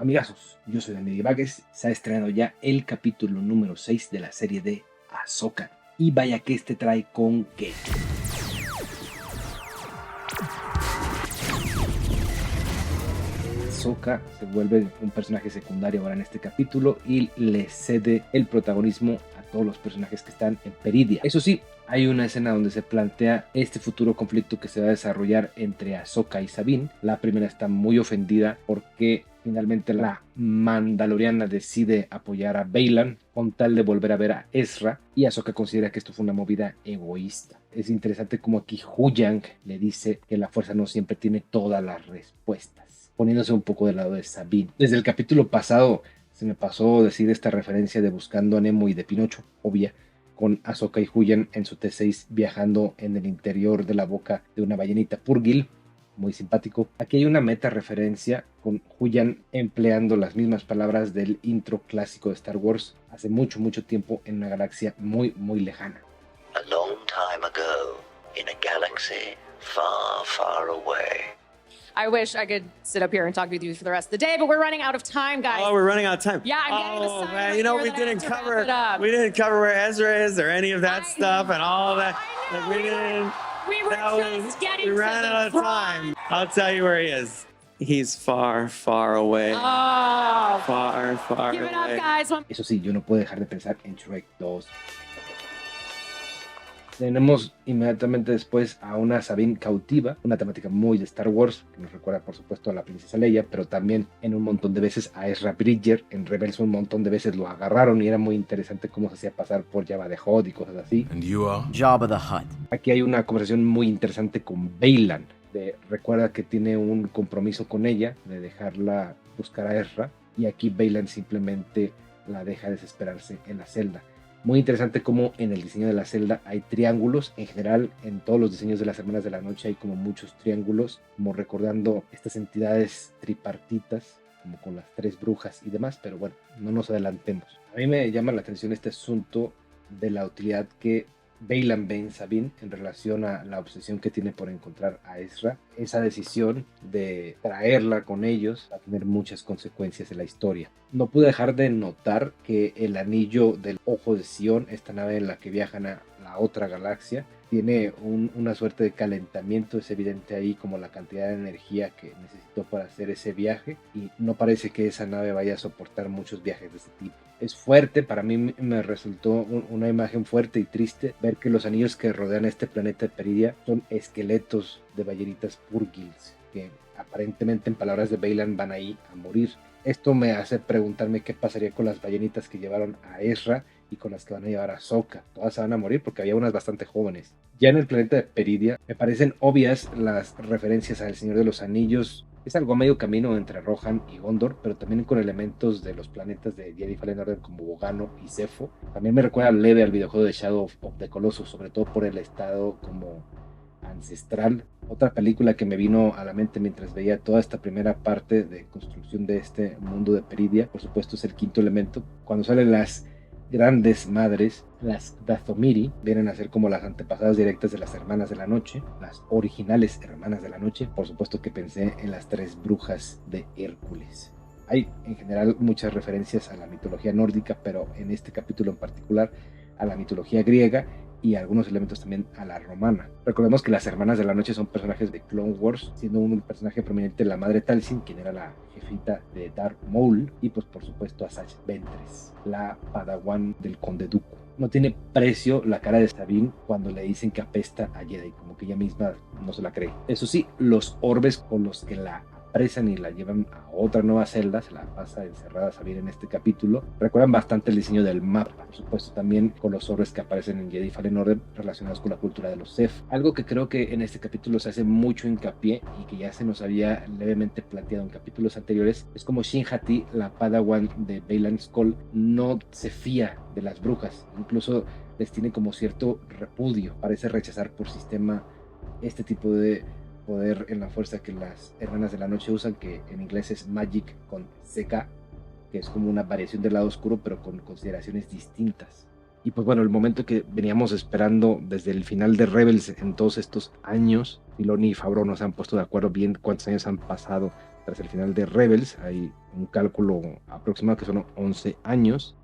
Amigazos, yo soy Daniel Ibagues. Se ha estrenado ya el capítulo número 6 de la serie de Ahsoka. Y vaya que este trae con qué. Ahsoka se vuelve un personaje secundario ahora en este capítulo y le cede el protagonismo a todos los personajes que están en Peridea. Eso sí, hay una escena donde se plantea este futuro conflicto que se va a desarrollar entre Ahsoka y Sabine. La primera está muy ofendida porque finalmente la Mandaloriana decide apoyar a Baylan con tal de volver a ver a Ezra, y Ahsoka considera que esto fue una movida egoísta. Es interesante como aquí Huyang le dice que la fuerza no siempre tiene todas las respuestas, poniéndose un poco del lado de Sabine. Desde el capítulo pasado se me pasó decir esta referencia de Buscando a Nemo y de Pinocho, obvia, con Ahsoka y Huyang en su T6 viajando en el interior de la boca de una ballenita Purrgil, muy simpático. Aquí hay una meta referencia con Huyang empleando las mismas palabras del intro clásico de Star Wars hace mucho tiempo en una galaxia muy lejana. A long time ago, in a galaxy far, far away. I wish I could sit up here and talk with you for the rest of the day, but we're running out of time, guys. Oh, we're running out of time. Yeah, I'm getting the sign. Oh man, right you know here we that I didn't have to cover wrap it up. we didn't cover where Ezra is or any of that I stuff and all that. I know, Like, we didn't. We were That just getting we to ran the out of time. I'll tell you where he is. He's far, far away. Oh, Far, far give it away. up, guys. Eso sí, yo no puedo dejar de pensar en Shrek 2. Tenemos inmediatamente después a una Sabine cautiva, una temática muy de Star Wars, que nos recuerda por supuesto a la princesa Leia, pero también en un montón de veces a Ezra Bridger. En Rebels un montón de veces lo agarraron y era muy interesante cómo se hacía pasar por Jabba the Hutt y cosas así. And you are? Jabba the Hutt. Aquí hay una conversación muy interesante con Baylan. Recuerda que tiene un compromiso con ella de dejarla buscar a Ezra, y aquí Baylan simplemente la deja desesperarse en la celda. Muy interesante cómo en el diseño de la celda hay triángulos. En general, en todos los diseños de las Hermanas de la Noche hay como muchos triángulos, como recordando estas entidades tripartitas, como con las tres brujas y demás, pero bueno, no nos adelantemos. A mí me llama la atención este asunto de la utilidad que Baylan ve en Sabine en relación a la obsesión que tiene por encontrar a Ezra. Esa decisión de traerla con ellos va a tener muchas consecuencias en la historia. No pude dejar de notar que el anillo del Ojo de Sion, esta nave en la que viajan a la otra galaxia, tiene una suerte de calentamiento. Es evidente ahí como la cantidad de energía que necesitó para hacer ese viaje, y no parece que esa nave vaya a soportar muchos viajes de este tipo. Es fuerte, para mí me resultó una imagen fuerte y triste ver que los anillos que rodean este planeta de Peridea son esqueletos de ballenitas Purrgils, que aparentemente, en palabras de Baylan, van ahí a morir. Esto me hace preguntarme qué pasaría con las ballenitas que llevaron a Ezra y con las que van a llevar a Ahsoka. Todas se van a morir porque había unas bastante jóvenes. Ya en el planeta de Peridea me parecen obvias las referencias al Señor de los Anillos. Es algo a medio camino entre Rohan y Gondor, pero también con elementos de los planetas de Jedi Fallen Order como Bogano y Zepho. También me recuerda leve al videojuego de Shadow of the Colossus, sobre todo por el estado como ancestral. Otra película que me vino a la mente mientras veía toda esta primera parte de construcción de este mundo de Peridea, por supuesto, es El Quinto Elemento, cuando salen las grandes madres, las Dathomiri, vienen a ser como las antepasadas directas de las Hermanas de la Noche, las originales Hermanas de la Noche. Por supuesto que pensé en las tres brujas de Hércules. Hay en general muchas referencias a la mitología nórdica, pero en este capítulo en particular a la mitología griega y algunos elementos también a la romana. Recordemos que las Hermanas de la Noche son personajes de Clone Wars, siendo un personaje prominente la madre Talzin, quien era la jefita de Darth Maul, y pues por supuesto a Asajj Ventress, la padawan del Conde Dooku. No tiene precio la cara de Sabine cuando le dicen que apesta a Jedi, como que ella misma no se la cree. Eso sí, los orbes con los que la apresan y la llevan a otra nueva celda, se la pasa encerrada Sabine en este capítulo, recuerdan bastante el diseño del mapa, por supuesto también con los orbes que aparecen en Jedi Fallen Order relacionados con la cultura de los Sith. Algo que creo que en este capítulo se hace mucho hincapié y que ya se nos había levemente planteado en capítulos anteriores, es como Shin-Hati, la padawan de Baylan Skoll, no se fía de las brujas, incluso les tiene como cierto repudio, parece rechazar por sistema este tipo de poder en la fuerza que las Hermanas de la Noche usan, que en inglés es Magic con CK, que es como una variación del lado oscuro pero con consideraciones distintas. Y pues bueno, el momento que veníamos esperando desde el final de Rebels en todos estos años, Filoni y Favreau no se han puesto de acuerdo bien cuántos años han pasado tras el final de Rebels. Hay un cálculo aproximado que son 11 años.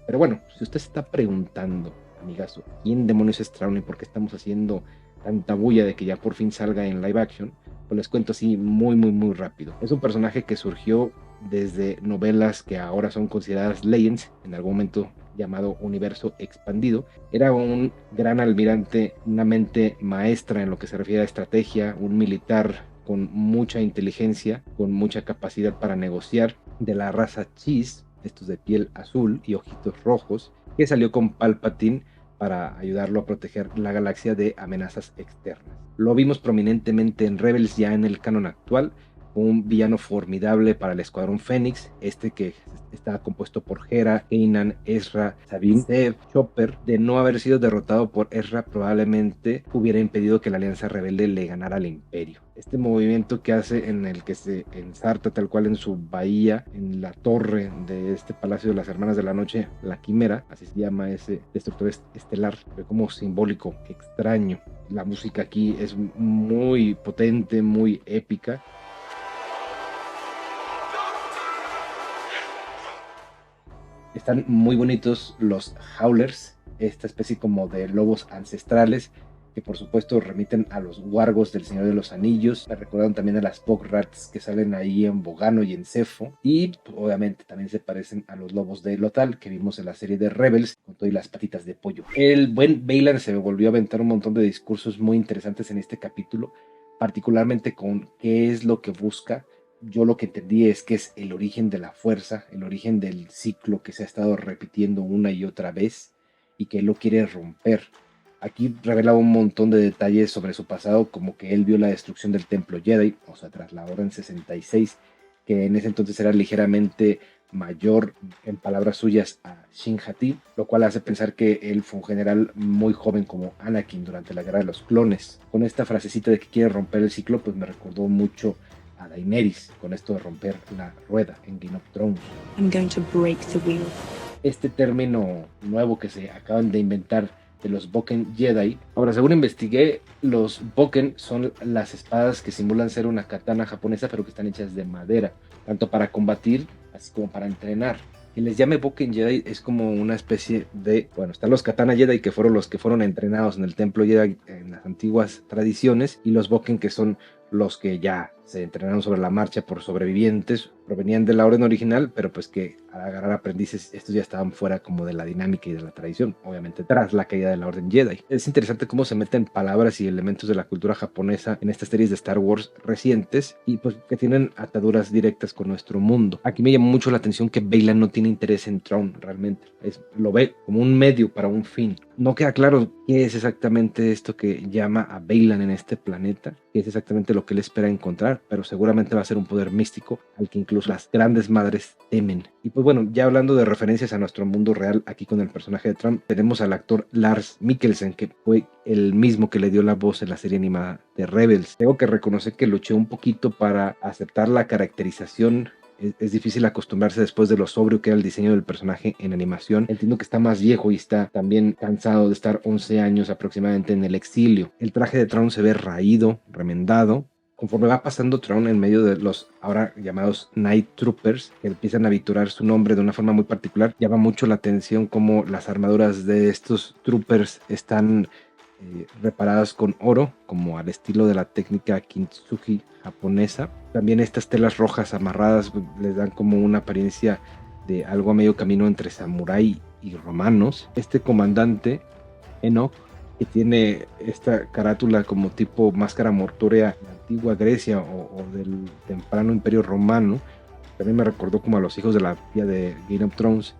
Pero bueno, si usted se está preguntando, amigazo, ¿quién demonios es Thrawn y por qué estamos haciendo tanta bulla de que ya por fin salga en live action? Pues les cuento así muy rápido. Es un personaje que surgió desde novelas que ahora son consideradas Legends, en algún momento llamado Universo Expandido. Era un gran almirante, una mente maestra en lo que se refiere a estrategia, un militar con mucha inteligencia, con mucha capacidad para negociar, de la raza Chiss, estos de piel azul y ojitos rojos, que salió con Palpatine para ayudarlo a proteger la galaxia de amenazas externas. Lo vimos prominentemente en Rebels ya en el canon actual, un villano formidable para el Escuadrón Fénix, que está compuesto por Hera, Kanan, Ezra, Sabine, Zeb, Chopper. De no haber sido derrotado por Ezra, probablemente hubiera impedido que la Alianza Rebelde le ganara al Imperio. Este movimiento que hace, en el que se ensarta tal cual en su bahía, en la torre de este Palacio de las Hermanas de la Noche, la Quimera, así se llama ese destructor estelar, pero como simbólico, extraño. La música aquí es muy potente, muy épica. Están muy bonitos los Howlers, esta especie como de lobos ancestrales que por supuesto remiten a los wargos del Señor de los Anillos. Me recuerdan también a las Bograts que salen ahí en Bogano y en Cefo. Y obviamente también se parecen a los lobos de Lothal que vimos en la serie de Rebels con todas las patitas de pollo. El buen Baylan se volvió a aventar un montón de discursos muy interesantes en este capítulo, particularmente con qué es lo que busca. Yo lo que entendí es que es el origen de la fuerza, el origen del ciclo que se ha estado repitiendo una y otra vez y que él lo quiere romper. Aquí revela un montón de detalles sobre su pasado, como que él vio la destrucción del Templo Jedi, o sea, tras la Orden 66, que en ese entonces era ligeramente mayor, en palabras suyas, a Shin-Hati, lo cual hace pensar que él fue un general muy joven como Anakin durante la Guerra de los Clones. Con esta frasecita de que quiere romper el ciclo, pues me recordó mucho a Daenerys con esto de romper la rueda en Game of Thrones. I'm going to break the wheel. Este término nuevo que se acaban de inventar de los Boken Jedi. Ahora, según investigué, los Boken son las espadas que simulan ser una katana japonesa, pero que están hechas de madera, tanto para combatir así como para entrenar. Que les llame Boken Jedi es como una especie de, bueno, están los Katana Jedi, que fueron los que fueron entrenados en el Templo Jedi en las antiguas tradiciones, y los Boken, que son los que ya se entrenaron sobre la marcha por sobrevivientes, provenían de la orden original, pero pues que al agarrar aprendices, estos ya estaban fuera como de la dinámica y de la tradición, obviamente tras la caída de la orden Jedi. Es interesante cómo se meten palabras y elementos de la cultura japonesa en estas series de Star Wars recientes y pues que tienen ataduras directas con nuestro mundo. Aquí me llamó mucho la atención que Baylan no tiene interés en Thrawn realmente, lo ve como un medio para un fin. No queda claro qué es exactamente esto que llama a Baylan en este planeta, qué es exactamente lo que él espera encontrar, pero seguramente va a ser un poder místico al que incluso las grandes madres temen. Y pues bueno, ya hablando de referencias a nuestro mundo real, aquí con el personaje de Thrawn, tenemos al actor Lars Mikkelsen, que fue el mismo que le dio la voz en la serie animada de Rebels. Tengo que reconocer que luché un poquito para aceptar la caracterización. Es difícil acostumbrarse después de lo sobrio que era el diseño del personaje en animación. Entiendo que está más viejo y está también cansado de estar 11 años aproximadamente en el exilio. El traje de Thrawn se ve raído, remendado. Conforme va pasando Thrawn en medio de los ahora llamados Night Troopers, que empiezan a vitorar su nombre de una forma muy particular, llama mucho la atención cómo las armaduras de estos troopers están reparadas con oro, como al estilo de la técnica kintsugi japonesa. También estas telas rojas amarradas les dan como una apariencia de algo a medio camino entre samurái y romanos. Este comandante, Enoch, que tiene esta carátula como tipo máscara mortuoria de la antigua Grecia o del temprano Imperio Romano, también me recordó como a los hijos de la pía de Game of Thrones.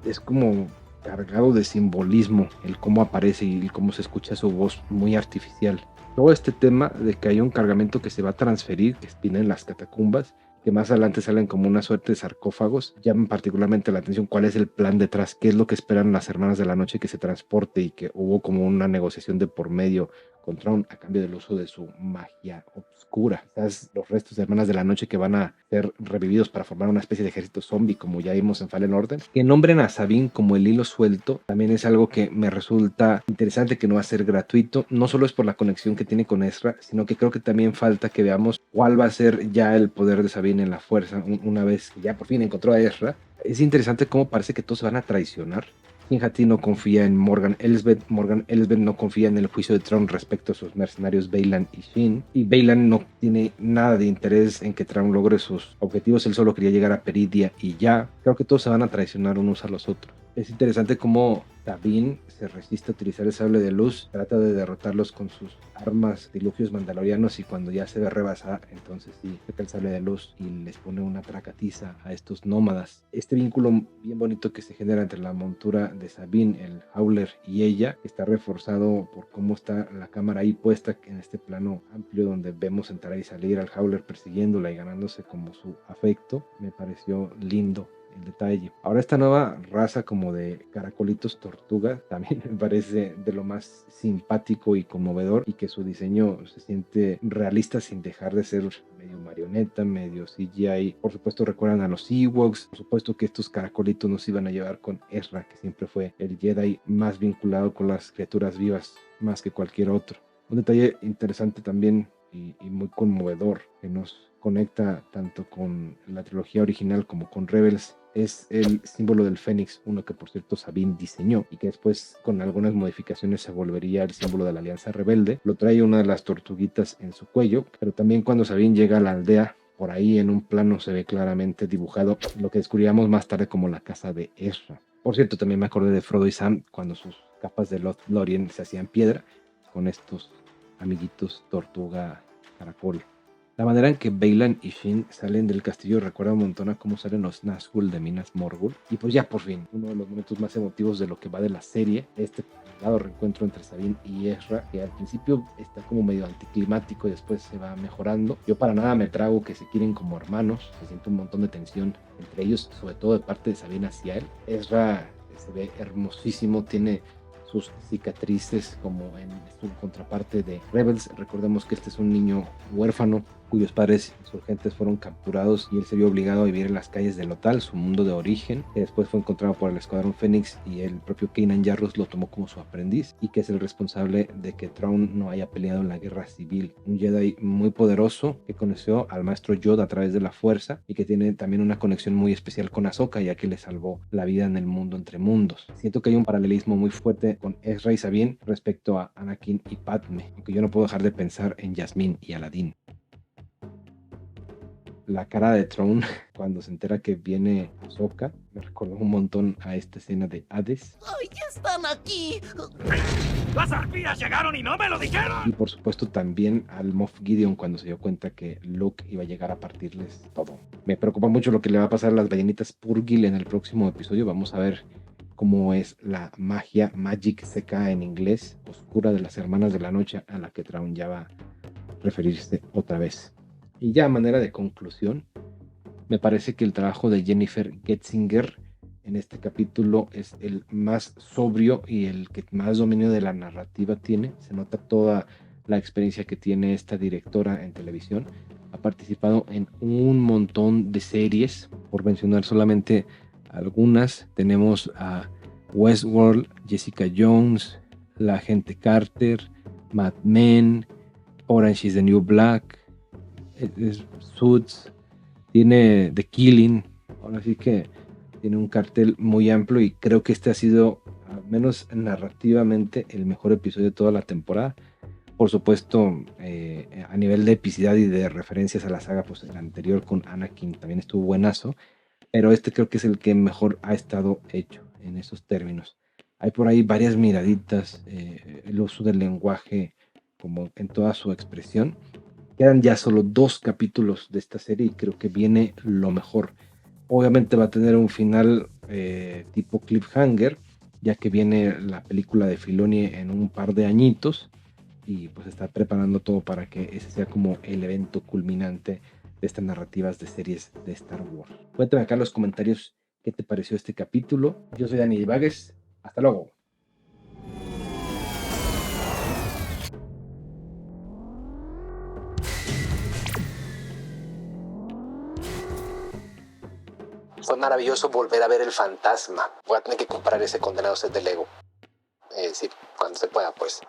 Es como cargado de simbolismo el cómo aparece y cómo se escucha su voz muy artificial. Todo este tema de que hay un cargamento que se va a transferir, que espina en las catacumbas, que más adelante salen como una suerte de sarcófagos, llaman particularmente la atención cuál es el plan detrás, qué es lo que esperan las Hermanas de la Noche que se transporte y que hubo como una negociación de por medio con Thrawn a cambio del uso de su magia oscura. Quizás los restos de Hermanas de la Noche que van a ser revividos para formar una especie de ejército zombie, como ya vimos en Fallen Order. Que nombren a Sabine como el hilo suelto también es algo que me resulta interesante, que no va a ser gratuito. No solo es por la conexión que tiene con Ezra, sino que creo que también falta que veamos cuál va a ser ya el poder de Sabine en la fuerza una vez que ya por fin encontró a Ezra. Es interesante cómo parece que todos se van a traicionar. Jin-Hati no confía en Morgan Elsbeth no confía en el juicio de Thrawn respecto a sus mercenarios Baylan y Shin, y Baylan no tiene nada de interés en que Thrawn logre sus objetivos, él solo quería llegar a Peridia y ya. Creo que todos se van a traicionar unos a los otros. Es interesante cómo Sabine se resiste a utilizar el sable de luz, trata de derrotarlos con sus armas diluvios mandalorianos, y cuando ya se ve rebasada, entonces sí, saca el sable de luz y les pone una tracatiza a estos nómadas. Este vínculo bien bonito que se genera entre la montura de Sabine, el Howler y ella, está reforzado por cómo está la cámara ahí puesta en este plano amplio donde vemos entrar y salir al Howler persiguiéndola y ganándose como su afecto. Me pareció lindo el detalle. Ahora esta nueva raza como de caracolitos tortuga también me parece de lo más simpático y conmovedor, y que su diseño se siente realista sin dejar de ser medio marioneta, medio CGI. Por supuesto recuerdan a los Ewoks, por supuesto que estos caracolitos nos iban a llevar con Ezra, que siempre fue el Jedi más vinculado con las criaturas vivas más que cualquier otro. Un detalle interesante también y muy conmovedor que nos conecta tanto con la trilogía original como con Rebels es el símbolo del Fénix, uno que por cierto Sabine diseñó y que después con algunas modificaciones se volvería el símbolo de la Alianza Rebelde. Lo trae una de las tortuguitas en su cuello, pero también cuando Sabine llega a la aldea, por ahí en un plano se ve claramente dibujado lo que descubriremos más tarde como la casa de Ezra. Por cierto, también me acordé de Frodo y Sam cuando sus capas de Lothlórien se hacían piedra con estos amiguitos tortuga caracol. La manera en que Baylan y Shin salen del castillo recuerda un montón a cómo salen los Nazgûl de Minas Morgul. Y pues ya por fin, uno de los momentos más emotivos de lo que va de la serie, este dado reencuentro entre Sabine y Ezra, que al principio está como medio anticlimático y después se va mejorando. Yo para nada me trago que se quieren como hermanos, se siente un montón de tensión entre ellos, sobre todo de parte de Sabine hacia él. Ezra se ve hermosísimo, tiene sus cicatrices como en su contraparte de Rebels. Recordemos que este es un niño huérfano cuyos padres insurgentes fueron capturados y él se vio obligado a vivir en las calles de Lothal, su mundo de origen, que después fue encontrado por el Escuadrón Fénix y el propio Kanan Jarrus lo tomó como su aprendiz, y que es el responsable de que Thrawn no haya peleado en la guerra civil. Un Jedi muy poderoso que conoció al maestro Yoda a través de la fuerza y que tiene también una conexión muy especial con Ahsoka, ya que le salvó la vida en el mundo entre mundos. Siento que hay un paralelismo muy fuerte con Ezra y Sabine respecto a Anakin y Padme, aunque yo no puedo dejar de pensar en Yasmín y Aladdin. La cara de Thrawn cuando se entera que viene Ahsoka me recordó un montón a esta escena de Hades. ¡Ay, ya están aquí! ¡Las arpías llegaron y no me lo dijeron! Y por supuesto también al Moff Gideon cuando se dio cuenta que Luke iba a llegar a partirles todo. Me preocupa mucho lo que le va a pasar a las ballenitas Purrgil en el próximo episodio. Vamos a ver cómo es la magia, Magic seca en inglés, oscura de las Hermanas de la Noche, a la que Thrawn ya va a referirse otra vez. Y ya a manera de conclusión, me parece que el trabajo de Jennifer Getzinger en este capítulo es el más sobrio y el que más dominio de la narrativa tiene. Se nota toda la experiencia que tiene esta directora en televisión. Ha participado en un montón de series, por mencionar solamente algunas. Tenemos a Westworld, Jessica Jones, La Agente Carter, Mad Men, Orange is the New Black, Suits, tiene The Killing. Ahora sí que tiene un cartel muy amplio y creo que este ha sido, al menos narrativamente, el mejor episodio de toda la temporada. Por supuesto, a nivel de epicidad y de referencias a la saga, pues el anterior con Anakin también estuvo buenazo, pero este creo que es el que mejor ha estado hecho en esos términos. Hay por ahí varias miraditas, el uso del lenguaje como en toda su expresión. Quedan ya solo 2 capítulos de esta serie y creo que viene lo mejor. Obviamente va a tener un final tipo cliffhanger, ya que viene la película de Filoni en un par de añitos y pues está preparando todo para que ese sea como el evento culminante de estas narrativas de series de Star Wars. Cuéntame acá en los comentarios qué te pareció este capítulo. Yo soy Dani Divagues. Hasta luego. Fue maravilloso volver a ver el fantasma. Voy a tener que comprar ese condenado set de Lego. Sí, cuando se pueda, pues.